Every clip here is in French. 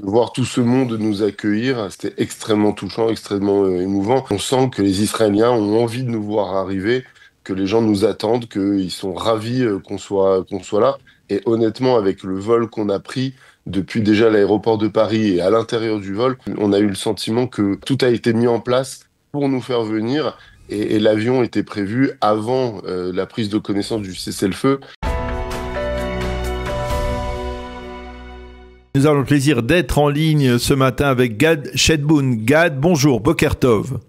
De voir tout ce monde nous accueillir, c'était extrêmement touchant, extrêmement émouvant. On sent que les Israéliens ont envie de nous voir arriver, que les gens nous attendent, qu'ils sont ravis qu'on soit là. Et honnêtement, avec le vol qu'on a pris depuis déjà l'aéroport de Paris et à l'intérieur du vol, on a eu le sentiment que tout a été mis en place pour nous faire venir. Et l'avion était prévu avant la prise de connaissance du cessez-le-feu. Nous avons le plaisir d'être en ligne ce matin avec Gad Shedboun. Gad, bonjour, Boker Tov.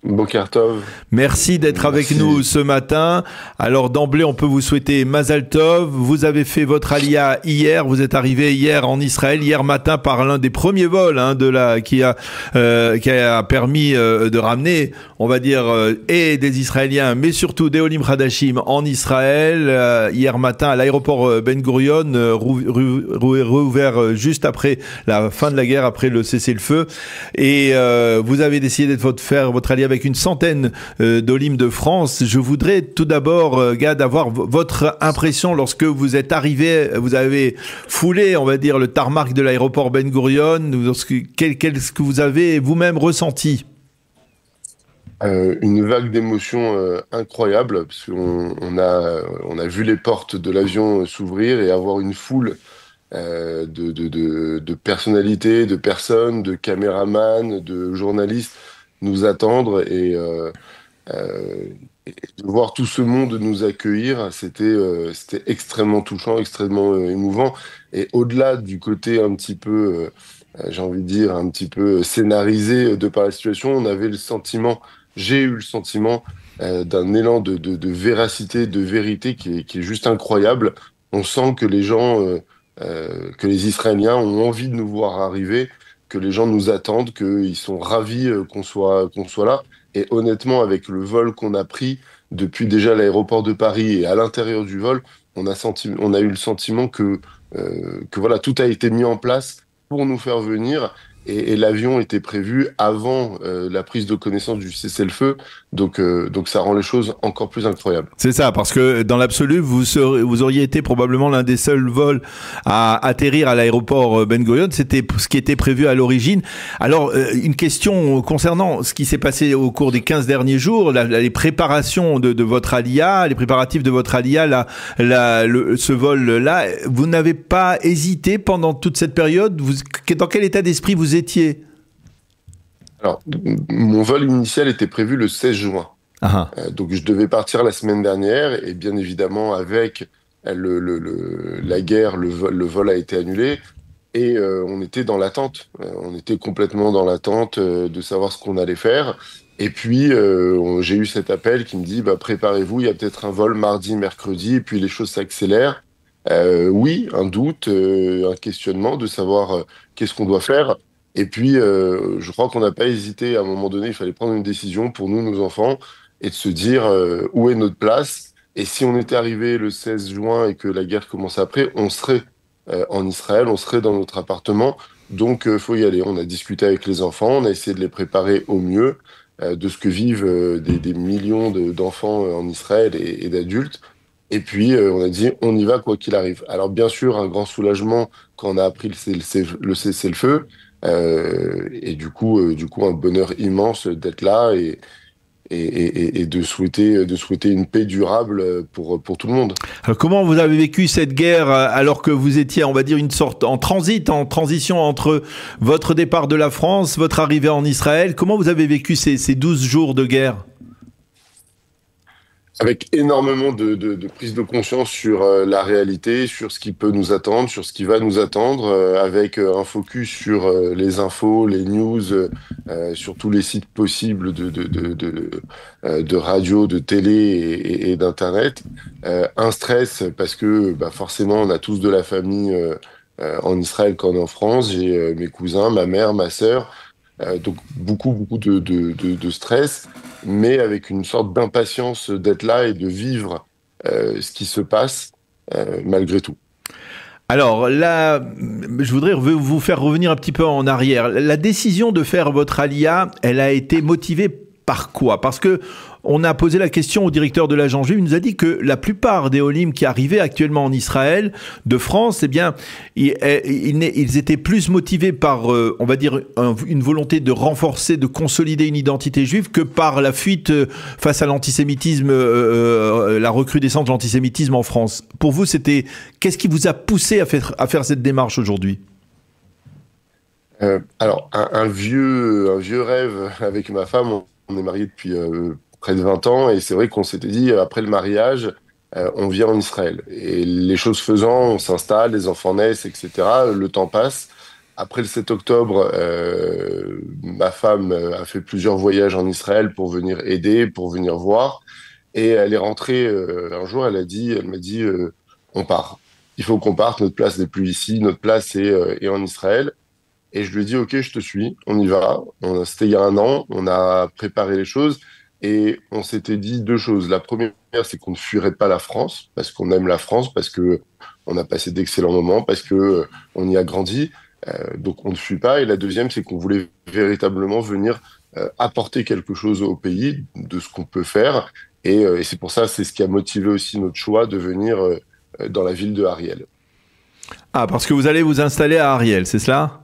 Boker Tov. Merci d'être avec nous ce matin. Alors d'emblée, on peut vous souhaiter Mazal Tov. Vous avez fait votre aliyah hier. Vous êtes arrivé hier en Israël, hier matin, par l'un des premiers vols qui a permis de ramener, on va dire, et des Israéliens, mais surtout des Olim Hadashim en Israël. Hier matin, à l'aéroport Ben Gurion, rouvert juste après la fin de la guerre, après le cessez-le-feu. Et vous avez décidé de faire votre aliyah avec une centaine d'Olim de France. Je voudrais tout d'abord, Gad, avoir votre impression lorsque vous êtes arrivé, vous avez foulé, on va dire, le tarmac de l'aéroport Ben Gurion. Qu'est-ce que vous avez vous-même ressenti? Une vague d'émotions incroyable, parce qu'on a vu les portes de l'avion s'ouvrir et avoir une foule de personnalités, de personnes, de caméramans, de journalistes nous attendre et de voir tout ce monde nous accueillir, c'était extrêmement touchant, extrêmement émouvant. Et au-delà du côté un petit peu, j'ai envie de dire, un petit peu scénarisé de par la situation, j'ai eu le sentiment d'un élan de véracité, de vérité qui est juste incroyable. On sent que que les Israéliens ont envie de nous voir arriver, que les gens nous attendent, qu'ils sont ravis qu'on soit là. Et honnêtement, avec le vol qu'on a pris depuis déjà l'aéroport de Paris et à l'intérieur du vol, on a eu le sentiment que voilà, tout a été mis en place pour nous faire venir. Et l'avion était prévu avant la prise de connaissance du cessez-le-feu. Donc ça rend les choses encore plus incroyables. C'est ça, parce que dans l'absolu, vous auriez été probablement l'un des seuls vols à atterrir à l'aéroport Ben Gurion. C'était ce qui était prévu à l'origine. Alors, une question concernant ce qui s'est passé au cours des 15 derniers jours, les préparations de votre aliyah, les préparatifs de votre aliyah, ce vol-là, vous n'avez pas hésité pendant toute cette période? Dans quel état d'esprit vous étiez? Alors, mon vol initial était prévu le 16 juin. Donc, je devais partir la semaine dernière et bien évidemment, avec la guerre, le vol a été annulé et on était dans l'attente. On était complètement dans l'attente de savoir ce qu'on allait faire. Et puis, j'ai eu cet appel qui me dit, préparez-vous, il y a peut-être un vol mardi, mercredi, et puis les choses s'accélèrent. Oui, un doute, un questionnement de savoir qu'est-ce qu'on doit faire. Et puis, je crois qu'on n'a pas hésité. À un moment donné, il fallait prendre une décision pour nous, nos enfants, et de se dire où est notre place. Et si on était arrivé le 16 juin et que la guerre commençait après, on serait en Israël, on serait dans notre appartement. Donc, faut y aller. On a discuté avec les enfants, on a essayé de les préparer au mieux de ce que vivent des millions d'enfants en Israël et d'adultes. Et puis, on a dit, on y va quoi qu'il arrive. Alors, bien sûr, un grand soulagement quand on a appris le cessez-le-feu. Et du coup, un bonheur immense d'être là et de souhaiter une paix durable pour tout le monde. Alors, comment vous avez vécu cette guerre alors que vous étiez, on va dire, une sorte en transition entre votre départ de la France, votre arrivée en Israël? Comment vous avez vécu ces 12 jours de guerre? Avec énormément de prise de conscience sur la réalité, sur ce qui peut nous attendre, sur ce qui va nous attendre, avec un focus sur les infos, les news, sur tous les sites possibles de radio, de télé et d'Internet. Un stress parce que forcément, on a tous de la famille en Israël quand on est en France. J'ai mes cousins, ma mère, ma sœur. Donc beaucoup de stress, mais avec une sorte d'impatience d'être là et de vivre ce qui se passe malgré tout. Alors là, je voudrais vous faire revenir un petit peu en arrière. La décision de faire votre aliyah, elle a été motivée par quoi? Parce que on a posé la question au directeur de l'agence juive, il nous a dit que la plupart des Olim qui arrivaient actuellement en Israël, de France, eh bien, ils étaient plus motivés par, on va dire, une volonté de renforcer, de consolider une identité juive que par la fuite face à l'antisémitisme, la recrudescence de l'antisémitisme en France. Pour vous, qu'est-ce qui vous a poussé à faire cette démarche aujourd'hui? Alors, un vieux rêve avec ma femme, on est mariés depuis près de 20 ans, et c'est vrai qu'on s'était dit, après le mariage, on vient en Israël. Et les choses faisant, on s'installe, les enfants naissent, etc. Le temps passe. Après le 7 octobre, ma femme a fait plusieurs voyages en Israël pour venir aider, pour venir voir. Et elle est rentrée un jour, elle m'a dit, on part. Il faut qu'on parte, notre place n'est plus ici, notre place est en Israël. Et je lui ai dit, OK, je te suis, on y va. C'était il y a un an, on a préparé les choses et on s'était dit deux choses. La première, c'est qu'on ne fuirait pas la France, parce qu'on aime la France, parce que on a passé d'excellents moments, parce que on y a grandi. Donc on ne fuit pas. Et la deuxième, c'est qu'on voulait véritablement venir apporter quelque chose au pays, de ce qu'on peut faire. Et c'est pour ça, c'est ce qui a motivé aussi notre choix de venir dans la ville de Ariel. Ah, parce que vous allez vous installer à Ariel, c'est cela?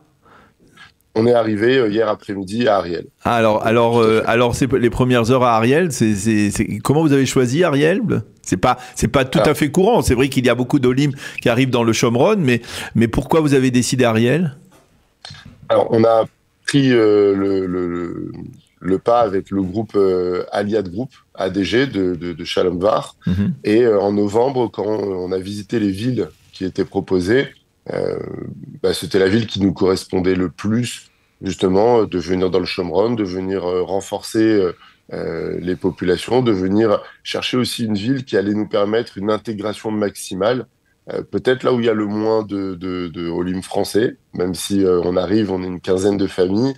On est arrivé hier après-midi à Ariel. Ah, alors c'est les premières heures à Ariel. Comment vous avez choisi Ariel? C'est pas tout à fait courant. C'est vrai qu'il y a beaucoup d'Olim qui arrivent dans le Shomron, mais pourquoi vous avez décidé Ariel? Alors, on a pris le pas avec le groupe Aliyat Group, ADG de Shalom Var. Et en novembre, quand on a visité les villes qui étaient proposées, c'était la ville qui nous correspondait le plus, justement, de venir dans le Shomron, de venir renforcer les populations, de venir chercher aussi une ville qui allait nous permettre une intégration maximale. Peut-être là où il y a le moins de Olim français, même si on est une quinzaine de familles,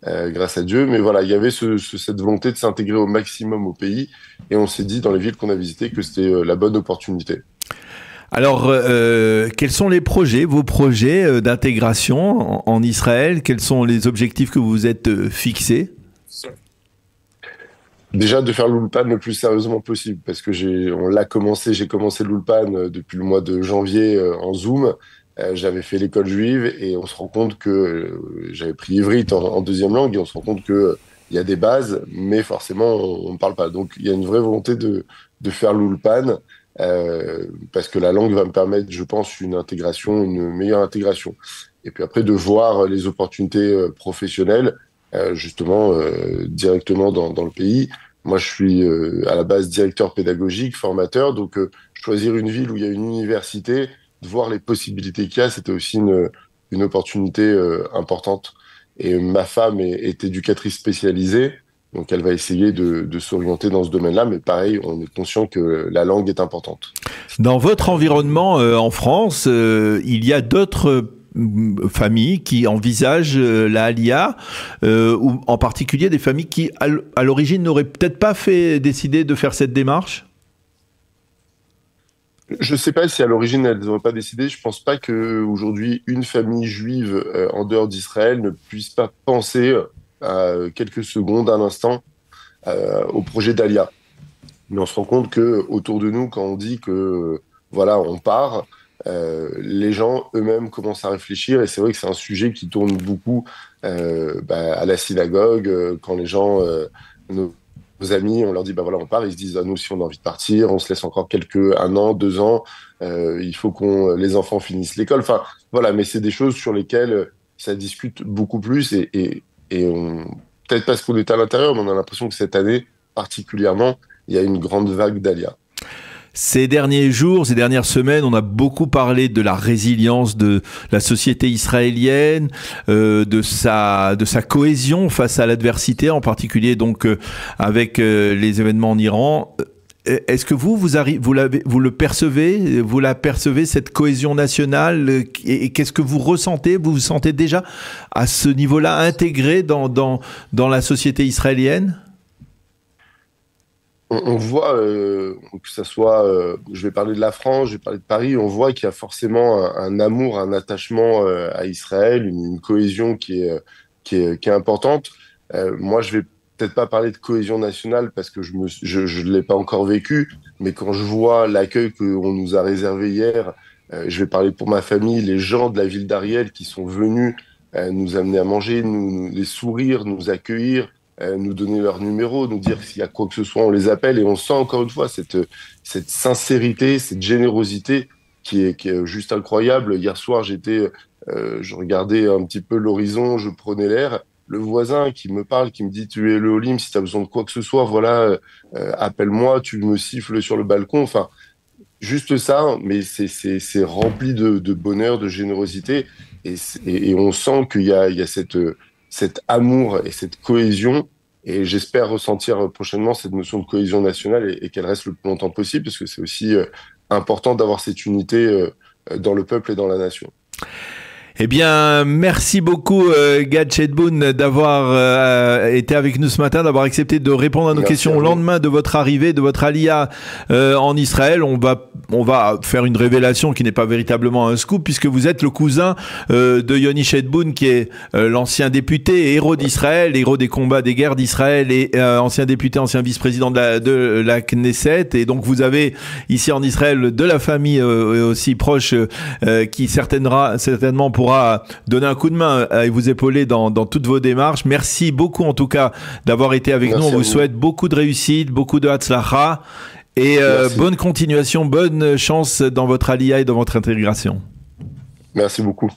grâce à Dieu. Mais voilà, il y avait cette volonté de s'intégrer au maximum au pays. Et on s'est dit, dans les villes qu'on a visitées, que c'était la bonne opportunité. Alors, quels sont vos projets d'intégration en Israël? Quels sont les objectifs que vous vous êtes fixés? Déjà, de faire l'Ulpan le plus sérieusement possible, parce que j'ai commencé l'Ulpan depuis le mois de janvier en Zoom. J'avais fait l'école juive et on se rend compte que j'avais pris Ivrit en deuxième langue et on se rend compte que il y a des bases, mais forcément, on ne parle pas. Donc, il y a une vraie volonté de faire l'Ulpan. Parce que la langue va me permettre, je pense, une meilleure intégration. Et puis après, de voir les opportunités professionnelles, justement, directement dans le pays. Moi, je suis à la base directeur pédagogique, formateur, donc choisir une ville où il y a une université, de voir les possibilités qu'il y a, c'était aussi une opportunité importante. Et ma femme est éducatrice spécialisée. Donc, elle va essayer de s'orienter dans ce domaine-là, mais pareil, on est conscient que la langue est importante. Dans votre environnement en France, il y a d'autres familles qui envisagent la Aliyah, ou en particulier des familles qui, à l'origine, n'auraient peut-être pas décidé de faire cette démarche? Je ne sais pas si à l'origine elles n'auraient pas décidé. Je ne pense pas qu'aujourd'hui, une famille juive en dehors d'Israël ne puisse pas penser quelques secondes, un instant, au projet d'Alia. Mais on se rend compte que autour de nous, quand on dit que voilà, on part, les gens eux-mêmes commencent à réfléchir. Et c'est vrai que c'est un sujet qui tourne beaucoup à la synagogue, quand les gens, nos amis, on leur dit voilà, on part, ils se disent nous aussi on a envie de partir, on se laisse encore un an, 2 ans, il faut les enfants finissent l'école. Enfin voilà, mais c'est des choses sur lesquelles ça discute beaucoup plus et peut-être parce qu'on est à l'intérieur, mais on a l'impression que cette année, particulièrement, il y a une grande vague d'Alia. Ces derniers jours, ces dernières semaines, on a beaucoup parlé de la résilience de la société israélienne, de sa cohésion face à l'adversité, en particulier donc avec les événements en Iran. Est-ce que vous la percevez, cette cohésion nationale, et qu'est-ce que vous ressentez? Vous vous sentez déjà à ce niveau-là intégré dans la société israélienne? On voit, que ça soit, je vais parler de la France, je vais parler de Paris, on voit qu'il y a forcément un amour, un attachement à Israël, une cohésion qui est importante. Moi, je vais peut-être pas parler de cohésion nationale parce que je l'ai pas encore vécu, mais quand je vois l'accueil qu'on nous a réservé hier, je vais parler pour ma famille, les gens de la ville d'Ariel qui sont venus nous amener à manger, les sourires, nous accueillir, nous donner leur numéro, nous dire s'il y a quoi que ce soit, on les appelle, et on sent encore une fois cette sincérité, cette générosité qui est juste incroyable. Hier soir, je regardais un petit peu l'horizon, je prenais l'air. Le voisin qui me parle, qui me dit, tu es le Olim, si tu as besoin de quoi que ce soit, voilà, appelle-moi, tu me siffles sur le balcon. Enfin, juste ça, mais c'est rempli de bonheur, de générosité, et on sent qu'il y a cet amour et cette cohésion, et j'espère ressentir prochainement cette notion de cohésion nationale et qu'elle reste le plus longtemps possible, parce que c'est aussi important d'avoir cette unité dans le peuple et dans la nation. Eh bien, merci beaucoup Gad Chedboun d'avoir été avec nous ce matin, d'avoir accepté de répondre à nos questions au lendemain de votre arrivée, de votre aliyah en Israël. On va faire une révélation qui n'est pas véritablement un scoop, puisque vous êtes le cousin de Yoni Chedboun, qui est l'ancien député et héros d'Israël, héros des combats, des guerres d'Israël, et ancien député, ancien vice-président de la Knesset. Et donc vous avez ici en Israël de la famille aussi proche qui certainement pourra donner un coup de main et vous épauler dans toutes vos démarches. Merci beaucoup en tout cas d'avoir été avec nous. On vous souhaite beaucoup de réussite, beaucoup de hatzlacha et bonne continuation, bonne chance dans votre aliyah et dans votre intégration. Merci beaucoup.